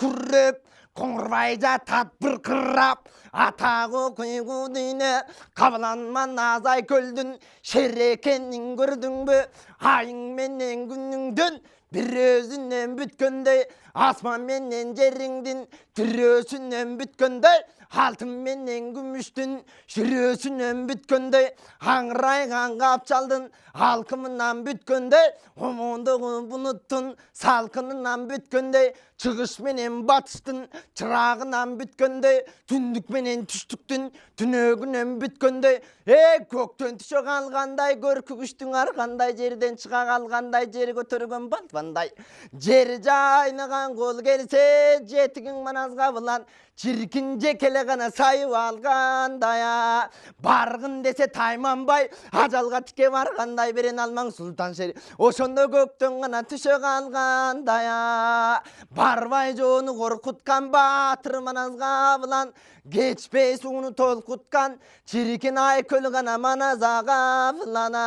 күркүрреп Коңырбай жатат бір қыррап атағы құйғы дейіне қабыланма назай көлдің шерекенін көрдің бе айың менен күніңдің бір өзінен бүткендей асман менен жеріңдің түресінен бүткендей алтын менен күміштің жүресінен бүткендей аңырайған қапшалдың алқымынан бүткендей омондығы бұлыттың салқынынан бүткендей шығыс менен батыстың чырағынан бүткендей түндік менен түштіктің түнегінен бүткендей көктен түсе қалғандай көркүгіштің арқандай жерден шыға қалғандай жер көтерген балбандай жер жайнаған қол келсе жетігің маназға бұлан чиркин жекеле ғана сайып алғандая барғын десе тайманбай ажалға тіке барғандай берен алмаң сұлтан шери ошондо көктен ғана түсе қалғандая барбай жону қорқытқан батыр маназға бұлан кечпей суыны толқытқан чиркин ай көл ғана маназаға бұлана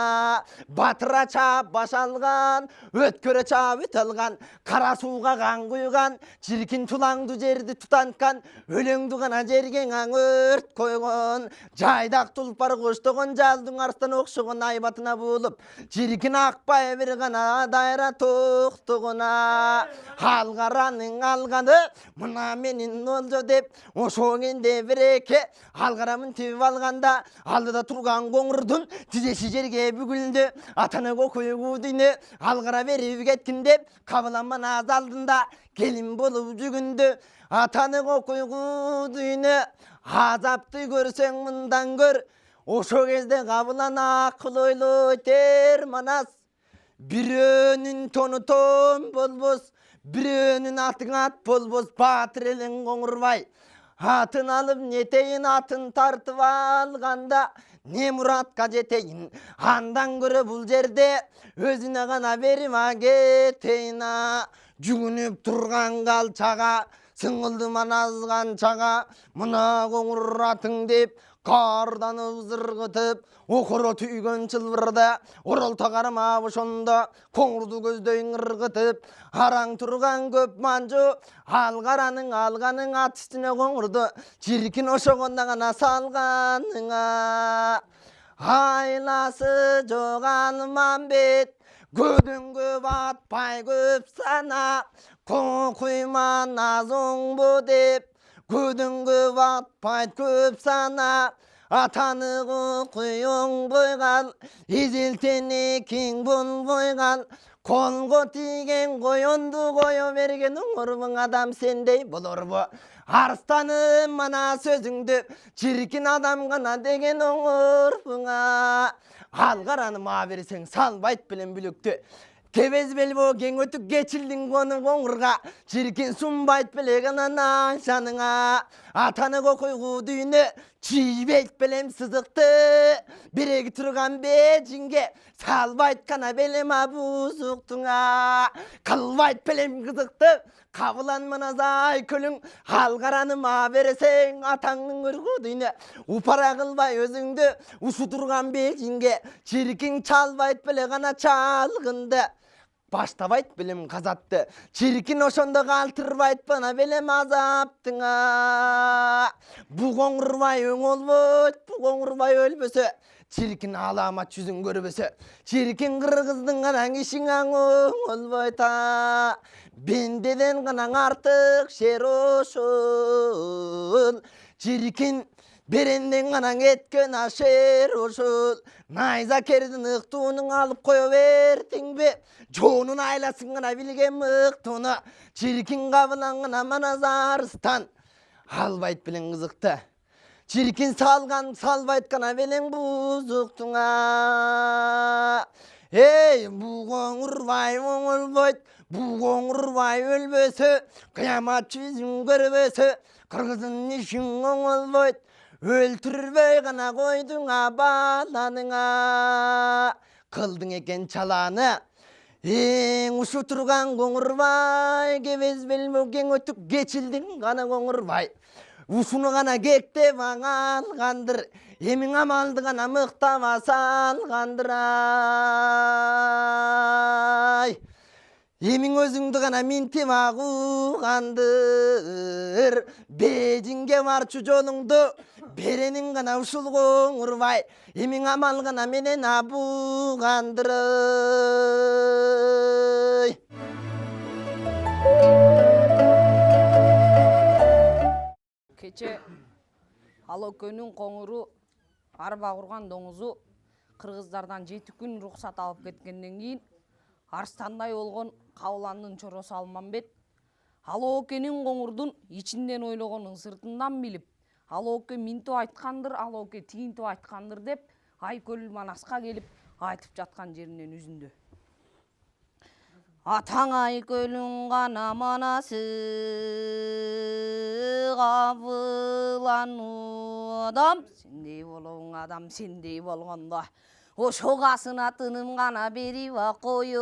батыра чап баш алған өткөрө чап өт алған қара суға қан құйған чиркин тулаңды жерді тұтантқан өлеңді ғана жерге өрт қойған жайдақ тұлпар қоштаған жалдың арыстан оқшыған айбатына болып чиркин ақпай бір ғана дайра тоқтығына алғараның алғаны мына менің олжо деп ошо кенде береке алғарамын тебіп алғанда алдыда тұрған қоңырдың тізесі жерге бүгілді атанығы көйгү дейіне алғара беріп кеткін деп қабыланма наз алдында келін болып жүгінді атанығы көйгү дейіне азапты көрсең мындан көр ошо кезде қабылан ақыл ойлы өтер манас бирөөнүн тону том болбос бирөөнүн атың ат болбос батыр элең Коңурбай атын алып нетейін атын тартып алғанда не мұратқа жетейін андан көрі бұл жерде өзіне ғана берім кетейін жүгініп тұрған қалчаға сыңылды маназған чаға мына қоңыр атың деп қарданып зырғытып оқыры түйген чылбырда оралта қармап ошонда қоңырды көздейін ырғытып араң тұрған көп манжу алғараның алғаның ат үстіне қоңырды чиркин ошоғонда ғана салғаныңа айласы жоғалман бет көдіңгі батпай көп сана құйман азың бұ деп көдіңгі батпай көп сана атанығы құйың бойған изилтени кең бол бойған қолға тиген қойынды қойы берген ұңырбың адам сендей болыр бұ арыстаным мана сөзіңді чиркин адам ғана деген ұңырбыңа алғараны ма берсең салбайт білен бүлікті кебез бел бо кең өтүк кечилдиң кону коңурга чиркин сунбайт белеген анашаныңа атаныга койгу дүйнө чийбейт белем сызыкты биреги турган бежинге салбайт кана белем абузуктуңа кылбайт белем кызыкты кабылан маназай көлүң алгараны ма бересең атаңдын көргү дүйнө упара кылбай өзүңдү усу турган бежинге чиркин чалбайт беле гана чалгынды баштабайт білім қазатты чиркин ошондо калтырбайт бана белем азаптыңа бу Коңурбай өңөлбөйт бу Коңурбай өлбөсө чиркин аламат жүзүн көрбөсө чиркин кыргыздын гана кишиң оңолбойт бендеден гана артык шер ошол чиркин беренден гана кеткен ашер ошол найза кердин ыктууну алып кое бердиң бе жоонун айласын гана билген мыктууну чиркин кабылан гана манас арыстан албайт белең кызыкты чиркин салган салбайт гана белең бузуктуңа бу Коңурбай оңолбойт бу Коңурбай өлбөсө кыямат жүзүн көрбөсө кыргыздын ишиң оңолбойт өлтүрбөй гана койдуңа баланыңа кылдың экен чаланы эң ушу турган Коңурбай кебез белбо кең өтүк кечилдиң гана Коңурбай усуну гана кектеп алгандыр эмиң амалды гана мыктап салгандыр Emin özüңді ғана ментем ағуғандыр, бежінге марчу жоныңды, беренің ғана ұшыл қоңырбай, емің амал ғана менен абуғандыр. Keçе Алокөнүн коңуру, арба курган доңузу кыргыздардан 7 күн рухсат алып кеткенден кийин арстандай болгон Кабыландын чоросу Алмамбет Алоокенин коңурдун ичинден ойлогонун сыртынан билип, Алооке минтип айткандыр, Алооке тигинтип айткандыр деп Айкөл Манаска келип айтып жаткан жеринен үзүндү. Атаң Айкөлүн гана манасы, Кабыланудам, сендей болгон адам сендей болгондо ошо касына тыным гана берип коюң.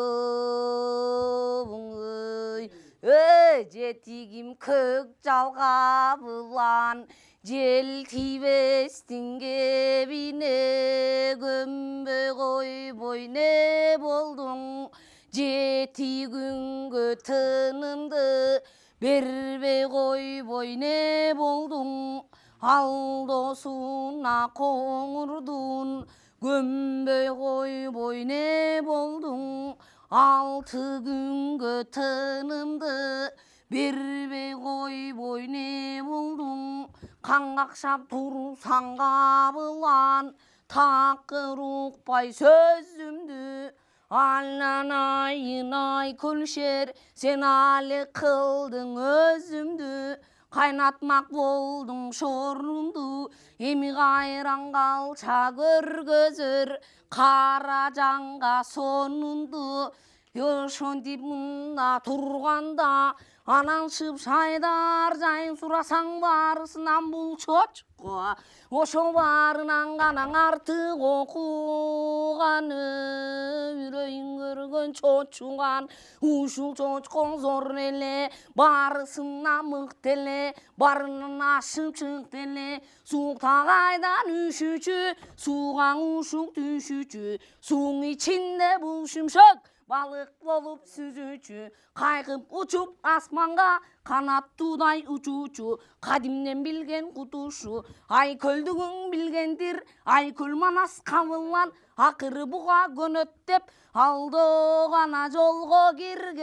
Жетигим көк жал Кабылан, жел тийбестин кебине, көмбөй койбой не болдуң. Жетигүнгө тынымды бербей койбой не болдуң. Ал досуна коңурдун көмбөй койбой не болдуң. 6 күнгө тынымды бербей койбой не болдуң. Кан какшап турсаң Кабылан, такыр укпай сөзүмдү. Аланайын Айкөлшер, сен али кылдың өзүмдү. Кайнатмак болдуң шорунду, эми кайран калча көргөзөр, кара жанга сонунду. Ошентип мында турганда, анан шайдар жайын сурасаң барысынан бул чочко. Ошо баарынан гана артык окуганы, үрөйүн көргөн чочуган. Ушул чочкон зор эле, барысынан мыкты эле, барынан ашып чыкты эле. Суукта кайдан үшүчү, суугаң ушук түшүчү, сууң ичинде бул шүмшөк балык болуп сүзүүчү. Кайгып учуп асманга канаттуудай учуучу, кадимден билген кутушу. Айкөлдүгүң билгендир, Айкөл Манас Кабылан, акыры буга көнөт деп алдо гана жолго киргендир.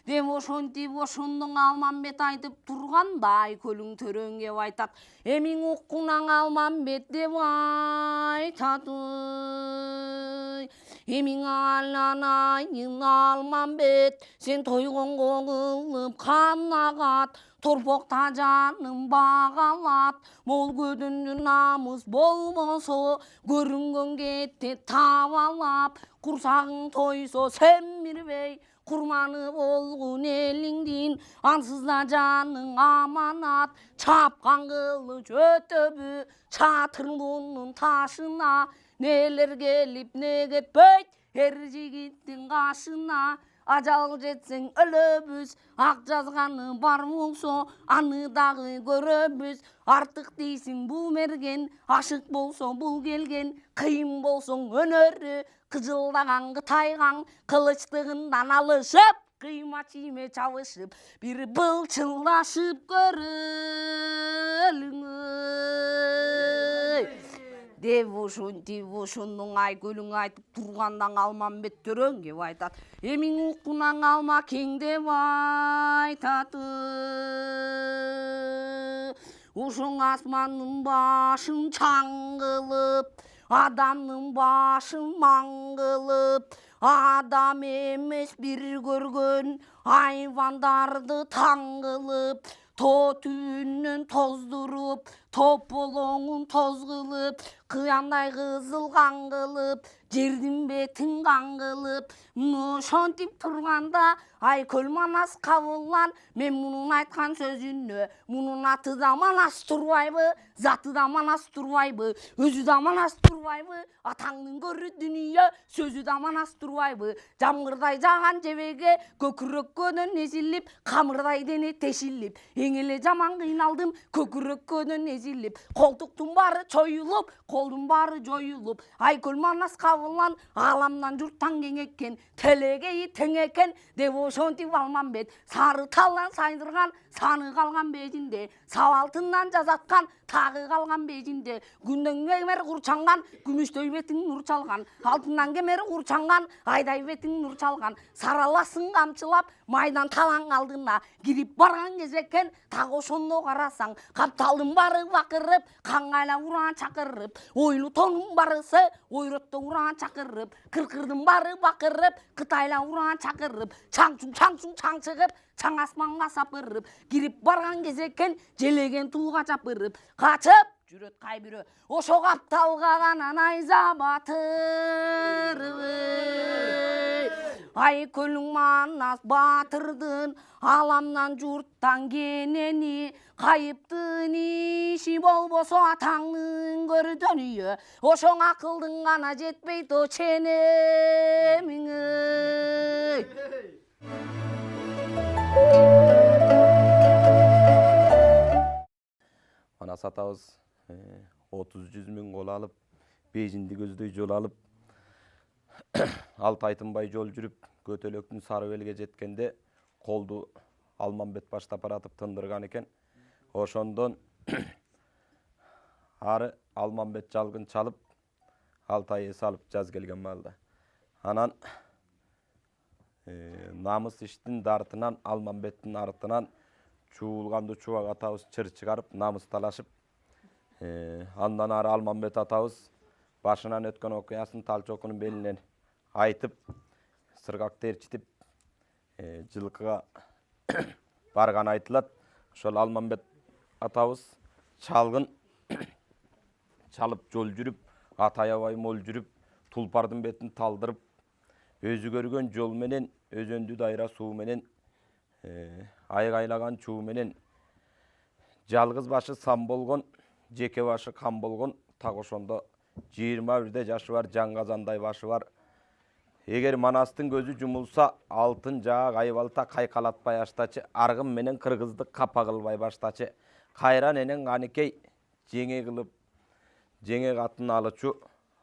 Деп ошентип ошондон Алмамбет айтып турганда, Айкөлүң төрөң кеп айтат, эмиң уккунаң Алмамбет деп айтат. Эмиң аланайын Алмамбет, сен тойгонго кылып канагат, торпокта жаным багалат. Мол көдөндү намыс болбосо, көрүнгөн кетти табалап. Курсагың тойсо семирбей, курманы болгун элиңдин, ансыз да жаның аманат. Чапкан кылыч өтөбү чатырдунун ташына, нелер келип не кетпейт эр жигиттин кашына. Ажал жетсең өлөбүз, ак жазганы бар болсо аны дагы көрөбүз. Артык дейсиң бул мерген, ашык болсо бул келген. Кыйын болсоң өнөрү, кыжылдаган кытайгаң, кылычтыгындан алышып, кыйма чийме чабышып, бир былчылдашып көрөлүң. Деп ошентип ошондон Айкөлүң айтып тургандан Алмамбет төрөң кеп айтат, эмиң уккунаң алма кең деп айтат. Ошоң асмандын башын чаң кылып, адамдын башын маң кылып, адам эмес бир көргөн айвандарды таң кылып, тоо түбүнөн тоздуруп, тополоңун тоз кылып, кыяндай кызыл кан кылып, жердин бетин кан кылып. Ошентип турганда Айкөл Манас Кабылан, мен мунун айткан сөзүнө, мунун аты да Манас турбайбы, заты да Манас турбайбы, өзү да Манас турбайбы, атаңдын көрү дүнүйө, сөзү да Манас турбайбы. Жамгырдай жаган жебеге көкүрөккөдөн эзилип, камырдай дене тешилип, эң эле жаман кыйналдым, көкүрөккөдөн езіліп, қолтықтың бары чойылып, қолдың бары жойылып, айкөл манас қабылан, ғаламнан жұрттан кеңеккен, телегейі теңекен, деп ошонтип Алмамбет, сары талдан сайдырған, саны қалған бежінде, савалтыннан жазатқан, тағы қалған бежінде, күннен кемер құрчанған, күміштөй бетің нұр чалған, алтыннан кемер құрчанған, айдай бетің нұр чалған, сараласын қамчылап, майдан талаң алдына, кирип барған кезекен, тағы ошонно қарасаң, қапталдың бары бақырып, қаңғайла ұран чақырып, ойлы тонның барысы, ойротты ұран чақырып, қырқырдың бары бақырып, қытайла ұран чақырып, чаңсың чаңшығып, чаң асманға сапырып, кирип барған кезекен, желеген туға чапырып, қачып, жүрөт қай бирө, ошо қапталға ғана найза батырып. Ай көлің манас батырдың, аламнан жұрттан кенени, қайыптың иши болбосо атаңның көрдөнү, ошоң акылдың ғана жетпейт о ченемиң. Манас атабыз 30-100 миң кол алып, Бейжинди көздөй жол алып, 6 ай тынбай жол жүрүп, Көтөлөктүн Сарыбелге жеткенде колду Алмамбет баштап баратып тындырган экен. Ошондон ары Алмамбет жалгын чалып, 6 ай эс алып жаз келген маалда. Анан намыс иштин дартынан Алмамбеттин артынан чуулганды чубак атабыз чыр чыгарып, намыс талашып, андан ары Алмамбет атабыз башынан өткөн окуясын Талчокунун белинен айтып, сыргакты ээрчитип, жылкыга барган айтылат. Ошол Алмамбет атабыз чалгын чалып жол жүрүп, ат аябай мол жүрүп, тулпардын бетин талдырып, өзү көргөн жол менен, өзөндү дайра суу менен, айгайлаган чуу менен, жалгыз башы сан болгон, жеке башы кам болгон, так ошондо 21 жашы бар, жаңгазандай башы бар. Эгер Манастын көзү жумулса, алтын жаак айбалта кайкалатпай аштачы, аргын менен кыргызды капа кылбай баштачы, кайран энен Каникей жеңе кылып, жеңе катын алычу,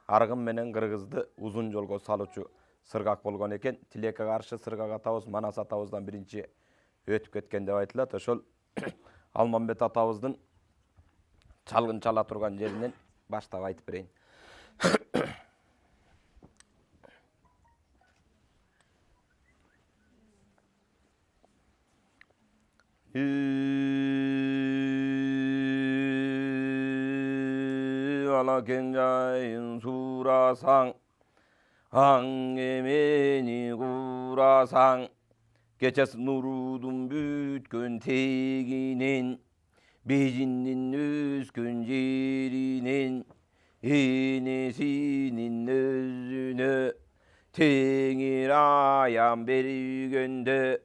аргын менен кыргызды узун жолго салычу сыргак болгон экен. Тилекке каршы сыргак атабыз Манас атабыздан биринчи өтүп кеткен деп айтылат. Ошол Алмамбет атабыздын чалгын чала турган жеринен баштап айтып берейин. Ала кен жайын сурасаң, аң эмени курасаң, кечеси нурудун бүткөн тегинен, Бейжиндин өскөн жеринен, энесинин өзүнө теңир аян бергенде,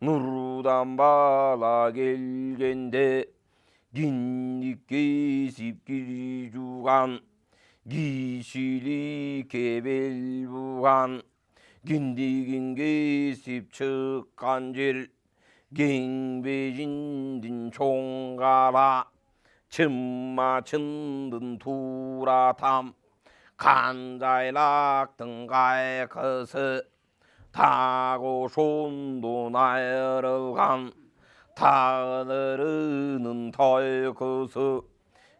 нурудан бала келгенде, киндик кесип кир жуган, кишиликке бел буган, киндигин кесип чыккан жер, кең Бейжиндин чоң кала, чынма чындын туура там, канжайлактын кайкысы, так ошондон айрылган, тагдырынын тойкусу,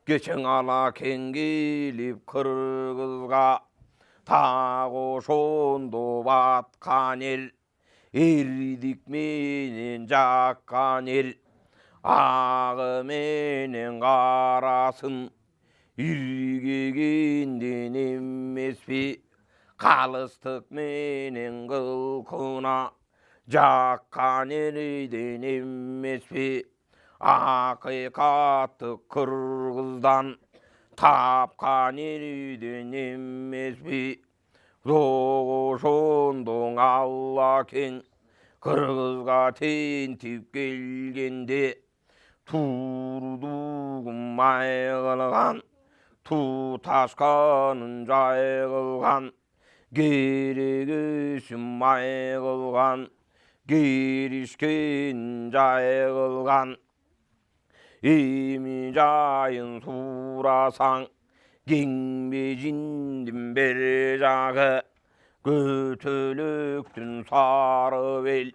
кечең ала кен келип кыргызга, так ошондо баткан эл, эрдик менен жаккан эл, агы менен карасын, иргегенден эмеспи, калыстык менен кылкына, жаккан элден эмеспи, акыйкаттык кыргыздан, тапкан элден эмеспи, ошондон Алла кен кыргызга тентип келгенде, турдугун май кылган, туу ташканын жай кылган, керегесин май кылган, керишкен жай кылган, 이미자연 수라상 갱비진 림베자가 그틀럭든 사르벨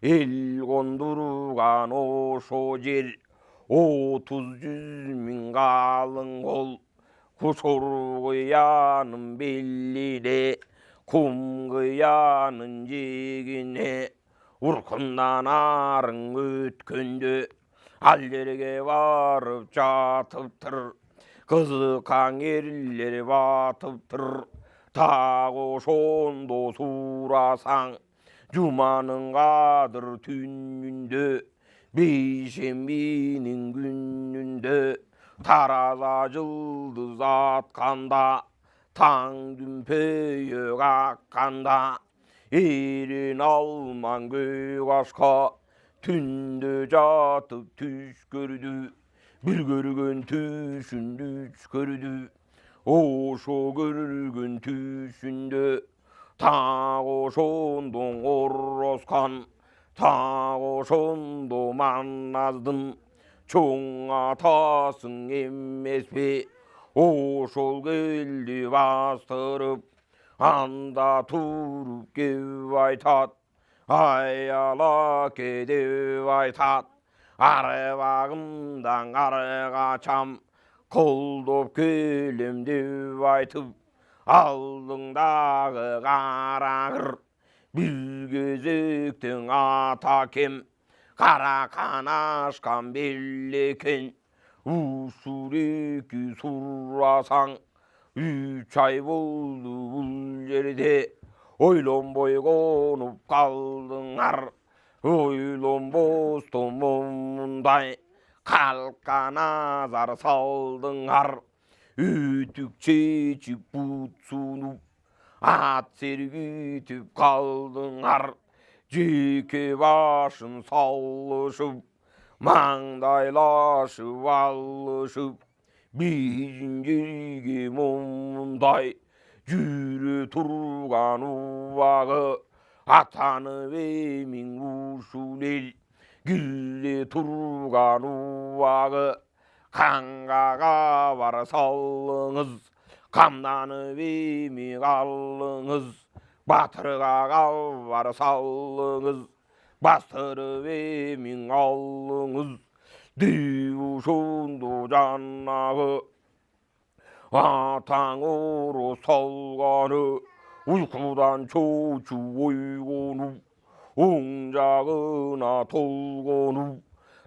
일곤두루간 오소질 오투즈민 갈릉골 구소르야는 빌리레 kumgıyanın cigine urkundan arın ötkündü hallerge varıp jatıptır kızı kan erleri batıptır tağı şondo surasan cumanın kadır tününde beyşembinin gününde taraza yıldız atkanda Tang dümpeye kakkanda Erin alman göğ aşka Tünde jatıp түш gördü Bir görgün tüşündü üç gördü Oşo görgün tüşünde Tağı şondon oroskan Tağı şondo mannazdın Çoğun atasın emmespe Oşol geldi bastırıp anda turup gev aytat ayala kedev aytat arabağımdan arığa çam koldop kelim dev aytıp aldığındağı karağır bir gözükten ata kim kara kanaşkan belleken usureki surrasan üç ay buldu bul yerde oylon boy konup kaldınlar oylon boston munday kalkan azar saldınlar ütük çeçip butsunup at sergitip kaldınlar jeke başın sallışıp mаңдайлашып алышып бейжіңдерге мұндай жүре тұрған убағы атанып емін ушулел кире тұрған убағы қанғаға бар салыңыз қамданып еме қалыңыз батырға бар салыңыз bastırıp emin alınız Diu şundu cannağı Atan oru salganı Uykudan çocuğu uygunup Oncağına tolgunup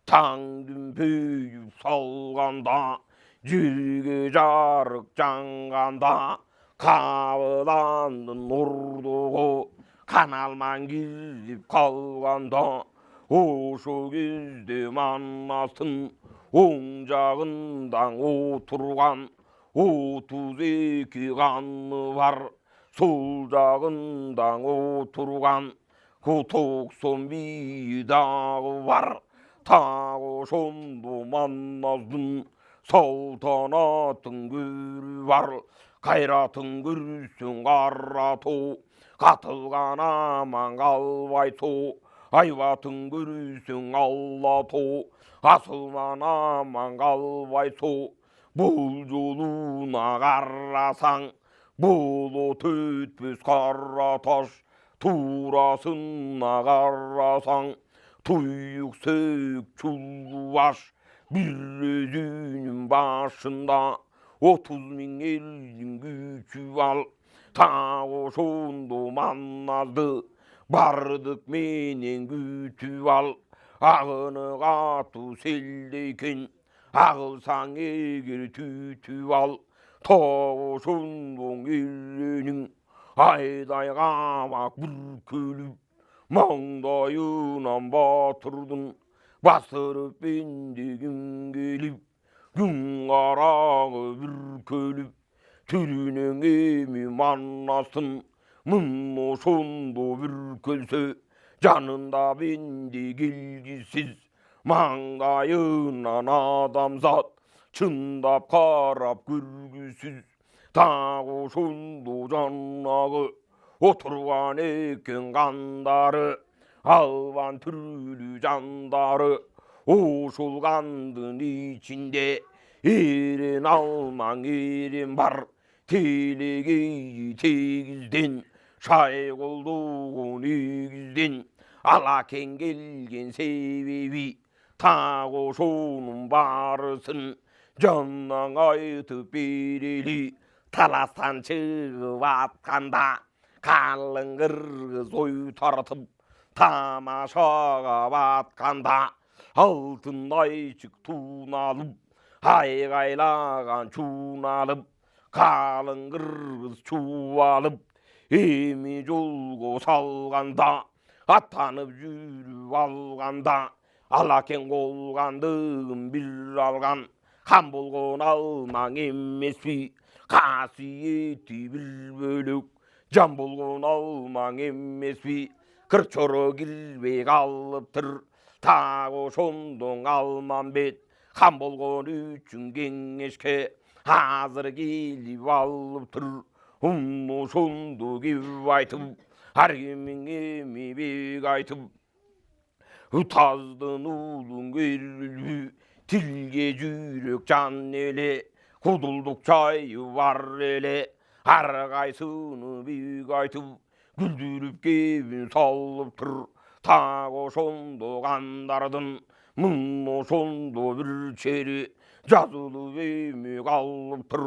Tan dümpeyip salganda Jirge jarık canganda Kapılandın orduğu Kanalman gizip kalganda Oşo кезде manasın Oncağından oturgan 32 kanı var Sol жағından oturgan 91 dağı var Tağı şondu mannazdın Saltanatın görü var Kayratın görürsün qarratı Katılgan aman kalbaytı Ayvatın görürsün allatı Asılman aman kalbaytı Bul yoluna qarrasan Bulu tütpüs qarra taş Turasına qarrasan Tuyuk sök çulvaş Bir özünün başında 30.000 elin gücü al Tağı şondu mannazdı Bardık menen gütü al Ağını katı seldeyken Ağılsan eğer tütü al Tağı şondun elinin Ayday qamak bürkülüp Mаңдайынан батырдың Bastırıp bendigin gelip Gün qarağı bürkülüp Türünün emi mannasın Mınno şondu bürkülse Canında bendi gelgisiz Mаңдайынан adamzat Çındap qarap görgüsüz Tağı şondu cannağı Oturgan eken kandarı Alvan türlü candarı 오솔간든 içinde erin alman erin var Tilegi tegizden şayk olduğun egizden Alaken gelgen sebebi tago şonun barısın Candan aytıp bereli talastan çıkıp atkanda Kalın kırgız oy tartıp tamaşaga batkanda Altın ayçık tunalıp Haygaylagan çunalıp Kalın kırgız çuvalıp Emi jolgo salganda Atanıp жүрüp alganda Alaken kolgandığım bir algan Kan bolgon alman emespi Kasiyeti bir bölük Can bolgon alman emespi Kırk çoru girбей kalıptır Tago şondon alman bet Kan bolgon üçün kengeşke Hazır gelip alıptır Onu şondu gibi aytıp Her kimin emi bek aytıp Tazdın ulun görülü Tilge jürek can ele Kudulduk çayı var ele Her kaysını bek aytıp Güldürüp kebin salıptır Tago şondu kandardın Mınno şondu bir çeri Жазылып еми kalıptır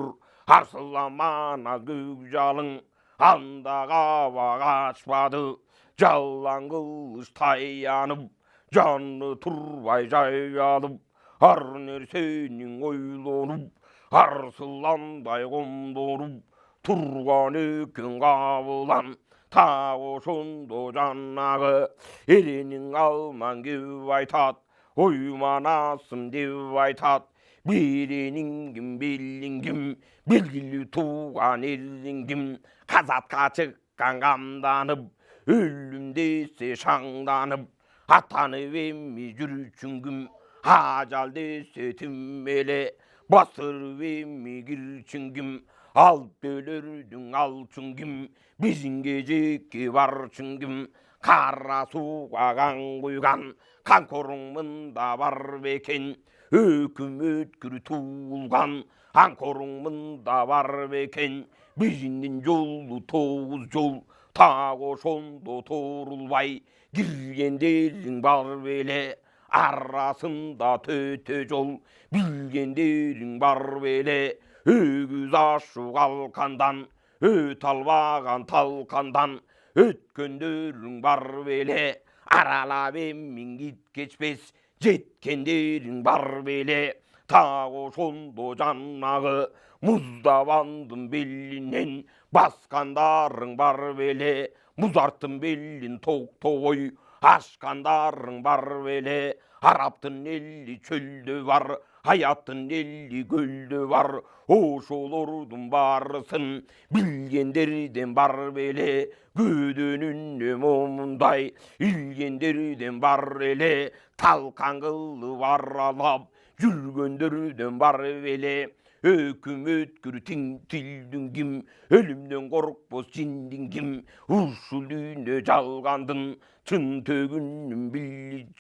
Arsılamana gökjalın Anda kavak açmadı Жаллан kılıç tayanıp Canı turbay jayalып Har nersenin oylanıp Arsılanday kondorup Turgan ekin kabılan Tago şondo janağı Elinin alman kep aytat Oymanasım dep aytat Birinin kim belin kim Belgili tuğan elin kim Kazatka çıkkan kamdanıp Ölüm dese şangdanıp Atanıp emmi jürçün kim Hacal dese timmele Basırıp emmi girçin kim Alıp bölürdün alçın kim Bizin geceki barçın kim Kara suğa kan kuygan Kan korunmunda var beken Öküm ötkür tuğulgan Ankorunmunda var beken Bizinin yolu toğuz yol Tago şondo torulbay Girgenderin var bele Arasında töte yol Bilgenderin var bele Ögüz aşık alkandan Öt albagan talkandan Ötkönderin var bele Aralap emmin git geçmez Jetkenderin var bele Tago şondo janağı Muzdabandın bellinden Baskandarın var bele Muzarttın bellin tok toy Aşkandarın var bele Araptın elli çöldü var Hayatın elli göldü var Hoş olurdun barısın Bilgenderden var bele Gödünün mumunday İlgenderden var ele Talkan kıllı var alap Jürgönderden var bele Öküm ötkür tildin kim Ölümden korkboz jindin kim Ursulüne jalgandın Çın tөгünün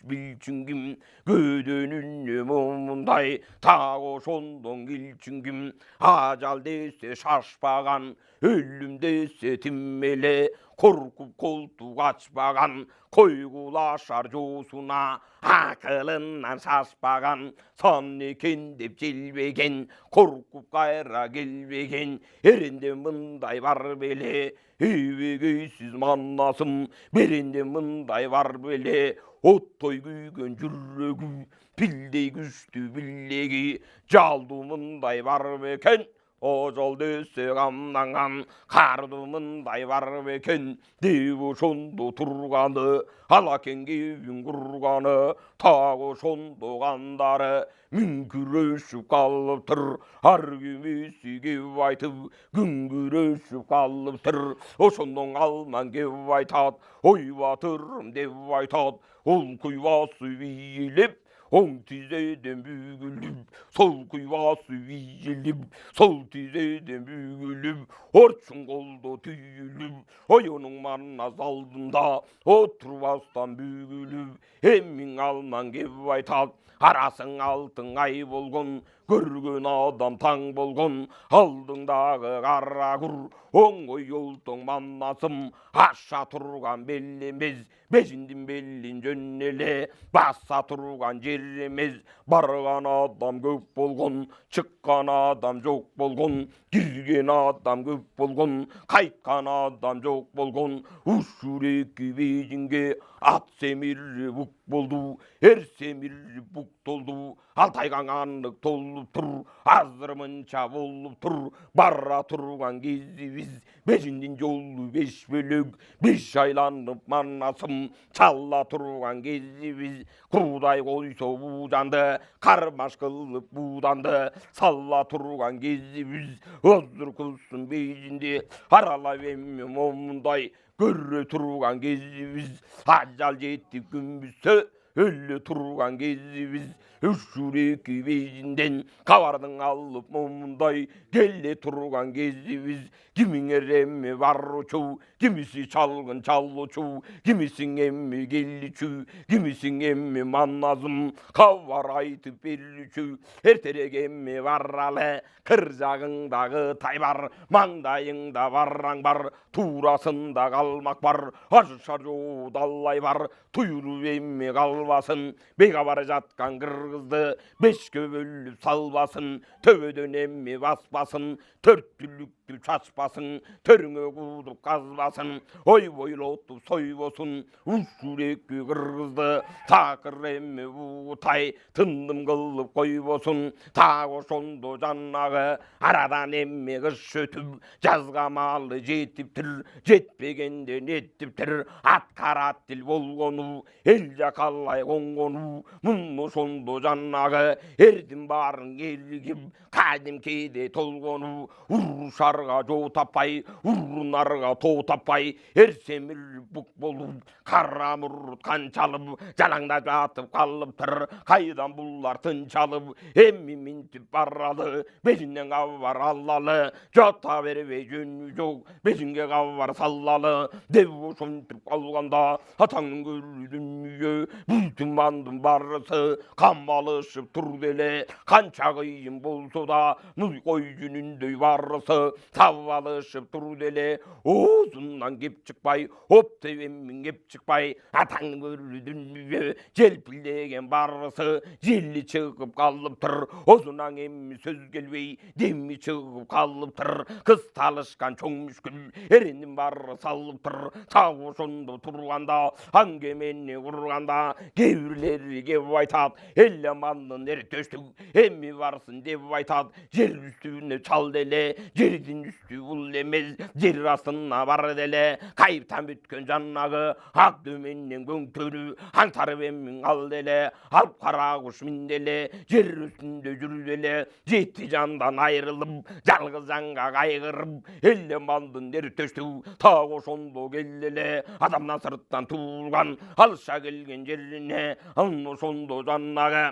bilçin kim Gödönün mumunday Tago şondon kilçin kim Hacal dese şaşpagan Ölüm dese timmele Korkup koltuk açpagan Koygulaşar josuna Akılından şaşpagan Sanneken dep jelbegen Korkup kayra gelbegen Erinde mınday var bele Evegeysiz mannasım Berinde mınday var bele Ottoy güygen jürregi Pildey güçtü billegi Jaldımınday var beken Ojal dese kamdangan Kardımınday var beken Devo şondo turganı Alaken kebin kurganı Tago şondo kandarı Münküreşip kalıptır Hargümesi kep aytıp Güngüreşip kalıptır Oşondon alman kep aytat Oy batırım dep aytat Ol kuybası biyilip оң тізеден бүгіліп, сол құйбасы вейіліп, сол тізеден бүгіліп, орчын қолды түйіліп, ой оның маннас алдында отырбастан бүгіліп, еммің алынан кеп айтады, арасың алтын ай болғын, көрген адам таң болғын, алдыңдағы қара құр, оңой олтың маннасым, аша тұрған белемез, бежіндін белін жөнеле, баса тұрған жер емес, барған адам көп болғын, шыққан адам жоқ болғын, кірген адам көп болғын, қайтқан адам жоқ болғын, үшүрекке бежінге ат семірі бұқ болды, ер семірі бұқ толды, алтайған анық толып тұр, азыр мынша болып тұр, барра тұрған кезі біз, бежінден жолы беш бөлік, беш айланып маннасым, чалла тұрған кезі біз, құдай қойса буданды, қармаш қылып буданды, салла тұрған кезі біз, өзір күлсін бейжінде, аралап емме момындай, көрі тұрған кезі біз, ажал жетті күмбісі, өлі тұрған кезі біз, үшүрекке бейжінден, қабардың алып момындай, келе тұрған кезі біз, кіміңер емме бар ұчу, кімісі чалғын чал ұчу, кімісің емме келі чу, кімісің емме манназым, қабар айтып берүчү, ертерек емме барралы, кір жағыңдағы тай бар, маңдайыңда барраң бар, турасында қалмақ бар, ажыша жодалай бар, туйру емме қалбасын, беға бара жатқан қырғызды, бешке бөліп салбасын, төбеден емме баспасын, төрт түлікті шашпасын, төріңе қудып қазбасын, ой бойлотып сойбосын, үшүрекке қырғызды, тақыр емме бутай, тындым қылып қойбосын, тағы шондо жаннағы, арадан емме қыш өтіп, жазға малы жетіптір, жетпегенде неттіптір, атқара тіл болғону, ел жақалай қонғону, мұны шондо жаннағы, ердің барын елгіп, қадым кейде толғону, ұрушарға жол таппай, ұрынарға тоу таппай, ерсемір бұқ болып, қара мұрт қаншалып, жалаңда жатып қалып тұр, қайдан бұлар тыншалып, емми мінтіп баралы, бежінен қабар аллалы, жата бербей жөні жоқ, бежінге қабар саллалы, деп шонтып қалғанда, атаңның көрі дүние, бүйтін мандың барысы, қамалышып тұр деле, қанша қиын болса да, мұз қой жүніндей барысы, савалышып тұр деле, осыннан кеп шықпай, оптевеммен кеп шықпай, атаңның көрі дүние, желпілдеген барысы, желі шығып қалып тұр, осынан емі сөз келбей, демі шығып қалып тұр, қыз талышқан чоң мүшкіл, еренің бары салып тұр, сау шонды тұрғанда, аңгеменне ұрғанда, кейбірлері кеп айтады, елі манның ер төстік, емі барсын деп айтады, жер үстіне чал деле, жердің үсті бұл емес, жер астына бар деле, қайыптан бүткен жаннағы, ақ дөменнен көңтөрі, аңтарып емін ал деле, алып қара құш мін деле, жер үстінде жүр деле, жетті жандан айырылып, жалғыз жанға қайғырып, елі малдың ер төстік, тағы шондо келделе, адамнан сырттан туылған, алыша келген жеріне, аны шондо жаннағы,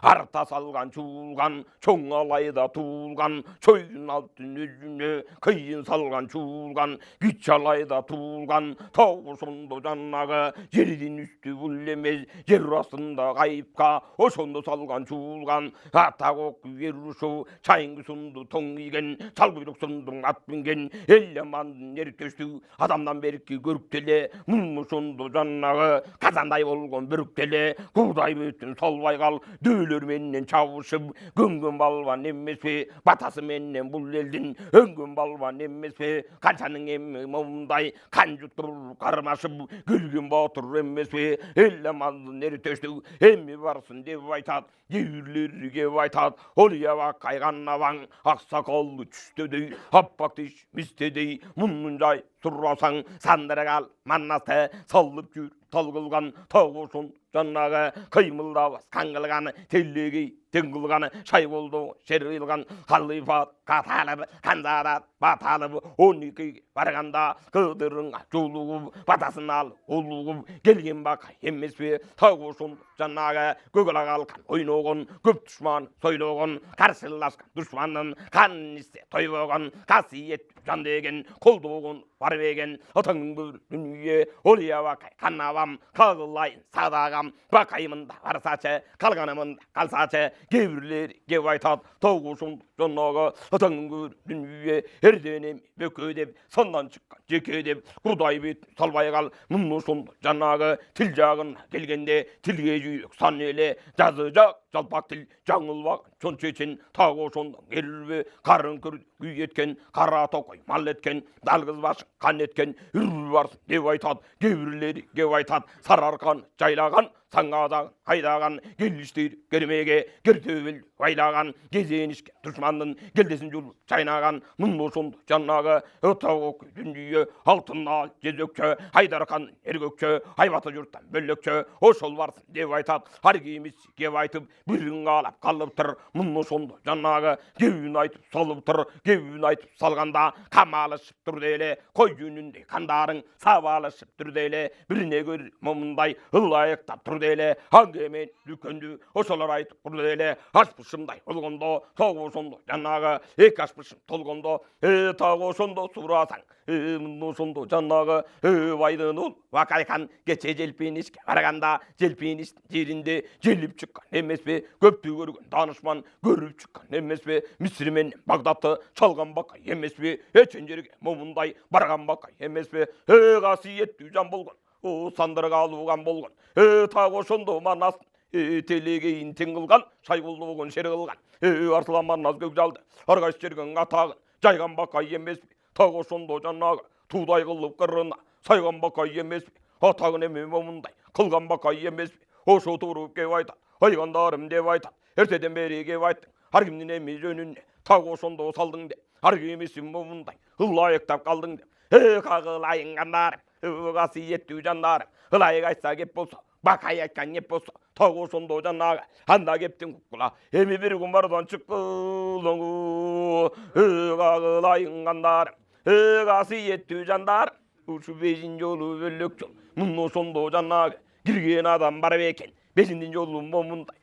арта салған чуылған, чоң алайда туылған, чойдың алтын өзіне, қиын салған чуылған, күч алайда туылған, тауы сонды жаннағы, жердің үсті бұл емес, жер астында қайыпқа, ошонды салған чуылған, ата қоқы ерушу, чайыңғы сұнды тоң иген, салғырық сұндың ат мінген, елі мандың ер төсті, адамдан беркі көріктеле, мұны сонды жаннағы, қазандай болған бүріктеле, құдай бөтін солбай қал, өлөр менен чабышып, көңгөн балбан емес пе, батасы менен бұл елдің өңгөн балбан емес пе, қаншаның емі момындай, қан жұттырып қармашып, күлген батыр емес пе, елі малдың ері төстік, емі барсын деп айтады, кейбірлері кеп айтады, олия бақ қайған абаң, ақсақалды түстедей, аппақ теш містедей, мұнын жай сұрасаң, сандыры қал, маннасы салып жүр, талғылған тауы шон жаннағы қимылдабас қаңғылғаны теллегей тең шай болды шерғилған қалифат қаталып қанзадат баталып 12-ге барғанда қыдырыңа жолығып батасын алып олығып келген бақ емес пе тауышын жаннағы көгілі қалқан ойноғын көп дұшман сойлоғын қарсыласқан дұшманын қанын істе тойбоғын қасиет жан деген қолдоғын бар беген отаңның бір дүние олия бақай қанабам қағылайын садағам бақаймында барсачы қалғанымында қалсачы кейбірлер кеп айтады тауғышым жаннағы отаңның бір дүние ерденем бөке деп сондан шыққан жеке деп құдай бет салбай қал мұны сонда жаннағы тіл жағын келгенде тілге жүйек сан еле жазы жақ жалпақ тіл жаңылбақ соншечен тағы сонда келбе қарын күр күй еткен қара тоқой мал еткен далғыз башы қан еткен үрбі барсын деп айтады кейбірлері кеп айтады сарыарқаны жайлаған саңғадағын айдаған келіштер кермеге кертөбел байлаған кезенішке дұшманның келдесін жүріп жайнаған мұны сонда жаннағы отауық дүние алтыннан жезөкші айдарқан ергөкші айбаты жұрттан бөлөкші ошол барсын деп айтады har кемес кеп айтып бірін қалап қалып тұр мұны сонда жаннағы кеуін айтып салып тұр кеуін айтып салғанда қамалышып тұр дейле қой жүніндей қандарың сабалышып тұр дейле біріне көр момындай ылайықтап тұр дейле аңгемен дүкенді ошолар айтып тұр дейле ашпышымдай олғондо тоғы сонда жаннағы екі ашпышым толғондо тағы сонда сұрасаң мұны сонда жаннағы байдың ол вакайхан кече желпенішке барғанда желпеніш жерінде желіп шыққан емес пе көпті көрген данышман көріп шыққан емес пе мисірмен багдадты шалған бақай емес пе ечен жерге момындай барған бақай емес пе қасиетті жан болған сандырға алуған болған тағы ошондо манасын телегейін тең қылған шай болуғын шер қылған арсылан манас көкжалды арғайс жерген атағын жайған бақай емес пе тағы ошондо жаннағы тудай қылып қырына сайған бақай емес пе атағын еме момындай қылған бақай емес пе ошо тұрып кеп айтады айғандарым деп айтады ертеден бері кеп айттың har кімнің еме жөніне тағы ошондо салдың деп har кемесің момындай ылайықтап қалдың деп қағылайын қандарым қасиетті жандарым ылайық айтса кеп болса бақай айтқан еп болса тағы ошондо жаннағы анда кептің құққыла еме бір күн бардан шыққылың қағылайын қандарым қасиетті жандарым ушу бешин жолу бөлөк жол мұны ошондо жаннағы кирген адам бар бекен бешиндин жолу момундай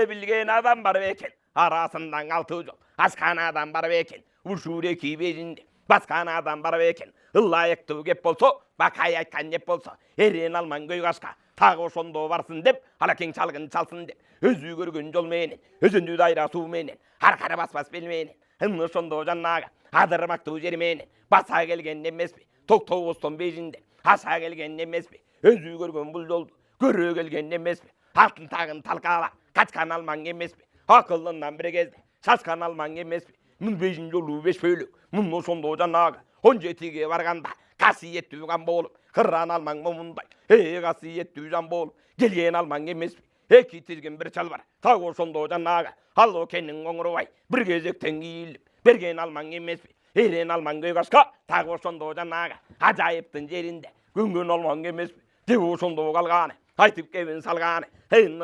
билген адам бар бекен арасындан 6 жол ашқан адам бар бекен ушу реки бешинде басқан адам бар бекен ылайыктуу кеп болсо бакай айткан кеп болсо эрен алман көй кашка тагы ошондо барсын деп алакең чалгын чалсын деп өзү көргөн жол менен өзүндү дайра суу менен аркара баспас бел менен ошондо жаннага адырмактуу жер менен баса келген эмеспи токтобостон бешинде аша келген эмеспи өзү көргөн бул жолду көрө келген эмеспи алтын тагын талкалап качкан алман эмеспи акылынан бир кезде шашкан алман эмеспи мун бешин жолу 5 бөлөк мун ошондо жаннага 17ге барганда касиеттүү кан болуп кыран алман момундай касиеттүү жан болуп келген алман эмеспи эки тирген бир чал бар так ошондо жаннага ал окенин оңурубай бир кезектен кийилип берген алман эмеспи эрен алман көй кашка так ошондо жаннага ажайыптын жеринде көнгөн алман эмеспи деп ошондо калганы айтып кебин салганы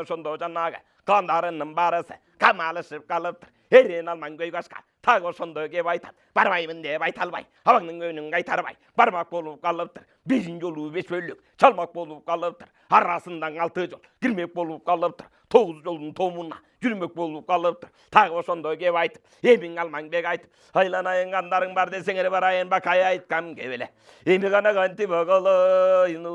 ошондо жаннага кандарынын барысы камалышып калыптыр эрен алман көй кашка так ошондо кеп айтат барбаймын деп айта албай абаңдын көңүн кайтарбай бармак болуп калыптыр бешин жолу 5 бөлөк чалмак болуп калыптыр арасындан 6 жол кирмек болуп калыптыр 9 жолдун томуна жүрмөк болуп калыптыр так ошондо кеп айтып эмиң алмаң бек айтып айланайын кандарың бар десеңер барайын бакай айткам кеп эле эми гана кантип агалайын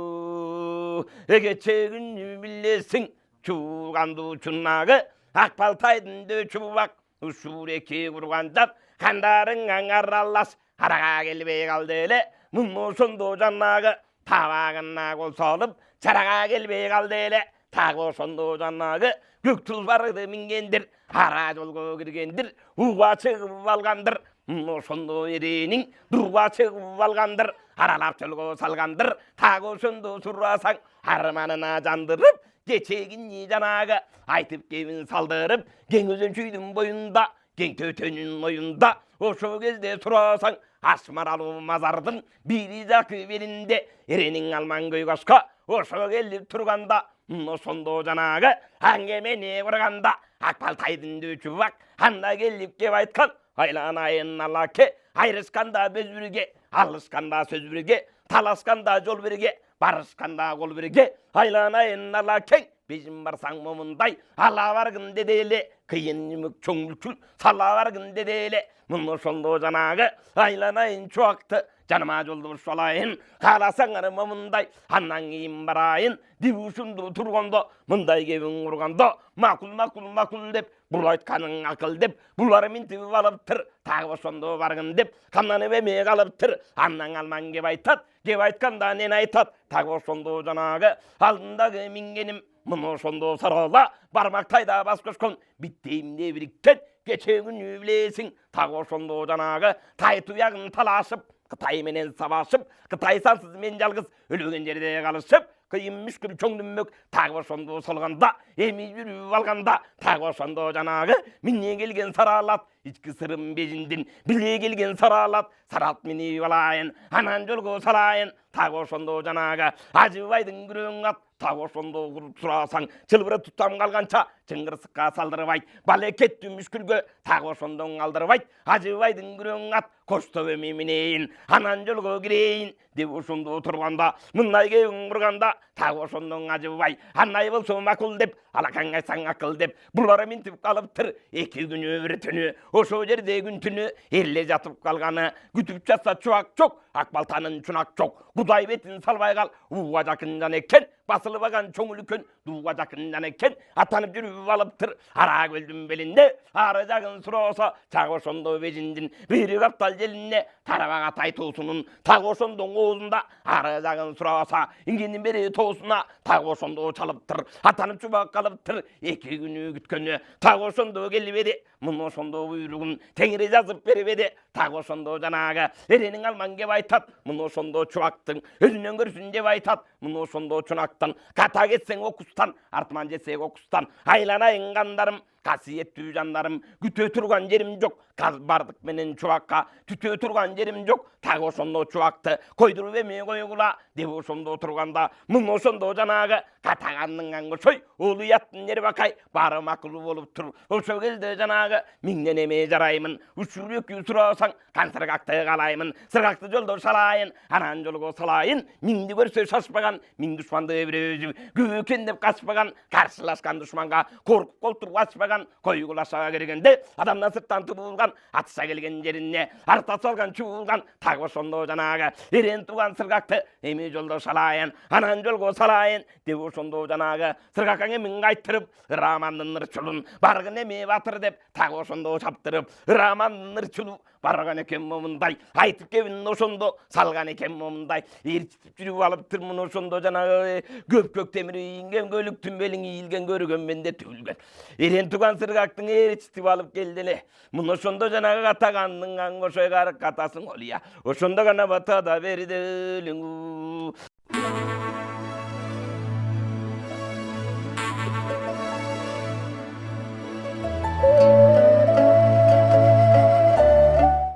кечегин билесиң чууганду чуннагы ак балтайдын дөчүбак ушул эки курганжап кандарың аңаралас арага келбей калды эле муну ошондо жаннагы табагына кол салып чарага келбей калды эле так ошондо жаннагы көк тулбарды мингендир ара жолго киргендир уга чыгып алгандыр ошондо эренин дурга чыгып алгандыр аралап жолго салгандыр так ошондо сурасаң арманына жандырып кечегин жанагы айтып кебин салдырып кең өзөнчүйдүн боюнда кең төтөнүн оюнда ошол кезде сурасаң ашмаралуу мазардын бири жакы беринде эренин алман көй кашка ошо келип турганда ошондо жанагы аңгеме не курганда акбал тайдын чубак анда келип кеп айткан айланайын алаке айрышканда бөз бирге алышканда сөз бирге талашканда жол бирге барышканда кол бирге айланайын алакең бежим барсаң момундай ала баргын деделе кыйын мүк чоң мүлкүл сала баргын деделе мына ошондо жанагы айланайын чубакты жаныма жолду болайын кааласаңар момундай андан кийин барайын дип ушунду тургондо мындай кебиң ургондо макул деп бул айтканың акыл деп булар минтип алыптыр тагы ошондо баргын деп камнанып эме калыптыр андан алман кеп айтат кеп айтканда нени айтат тагы ошондо жанагы алдындагы мингеним мына ошондо сарала бармак тайда бас көчкөн биттейимде бириккен кече күнү билесиң тагы ошондо жанагы тай туягын талашып Кытай менен сабашып Кытай сансыз мен жалгыз өлөгөн жерде калышып кыйын мүшкүл чоңдүммөк тагы ошондо солганда эми жүрүп алганда тагы ошондо жанагы минне келген саралат ички сырым бежиндин биле келген саралат саралт мени алайын анан жолго салайын тагы ошондо жанагы ажыбайдын күрөң ат тагы ошондо сурасаң чылбыры тутам калганча чыңгырсыкка салдырбайт балекетти мүшкүлгө тагы ошондо алдырбайт ажыбайдын күрөң ат коштоп эми минейин анан жолго кирейин деп ошондо турганда мындай кебиң урганда тагы ошондо ажыбай андай болсо макул деп алакаң айтсаң акыл деп булар минтип калыптыр эки күнү бир түнү ошол жерде күн түнү эле жатып калганы күтүп жатса чубак жок акбалтанын чунак жок кудай бетин салбай кал ууга жакын жан экен басылбаган чоң үлкөн дууга жакын жан экен аттанып жүрүп алыптыр ара көлдүн белинде ары жагын сураса тагы ошондо бежиндин бири каптал желине тарабага тай тоосунун тагы ошондо оозунда ары жагын сураса ингенин бери тоосуна тагы ошондо чалыптыр аттанып чубак калыптыр эки күнү күткөнү тагы ошондо келбеди мына ошондо буйругун теңири жазып бербеди тагы ошондо жанагы эрениң алман кеп айтат мына ошондо чубактың өзүнөн көрсүн деп айтат мына ошондо чунактан ката кетсең окустан артман жетсек окустан айланайын кандарым касиеттүү жандарым күтө турган жерим жок бардык менен чубакка түтө турган жерим жок тагы ошондо чубакты койдуруп эме койгула деп ошондо турганда мына ошондо жанагы катаганның аңгошой улуяттын эрбакай баары макул болуптур ошол кезде жанагы миңден эме жараймын учурөкү сурасаң кансыргакты каалаймын сыргакты жолдо шалайын анан жолго салайын миңди көрсө шашпаган миң душманды бир өзү көп экен деп качпаган каршылашкан душманга коркуп колтуруп ачпаган койгулашага киргенде адамдан сырттан тубулган атыша келген жерине арта салган чубулган тагы ошондо жанагы эрен туган сыргакты эми жолдо шалайын анан жолго салайын деп ошондо жанагы сыргакка эмиң кайтырып рамандын ырчулун баргын эме батыр деп тагы ошондо чаптырып рамандын ырчулу барган экен момундай айтып кебин ошондо салган экен момундай ээрчитип жүрүп алыптыр мына ошондо жанагы көпкөк темири ийинген көлүктүн белиңи ийилген көргөн менде түгүлгөн эрен туган сыргактың ээрчитип алып келди эле мына ошондо жанагы катаганның аңгошой карык катасың олия ошондо гана батада берди өлүңү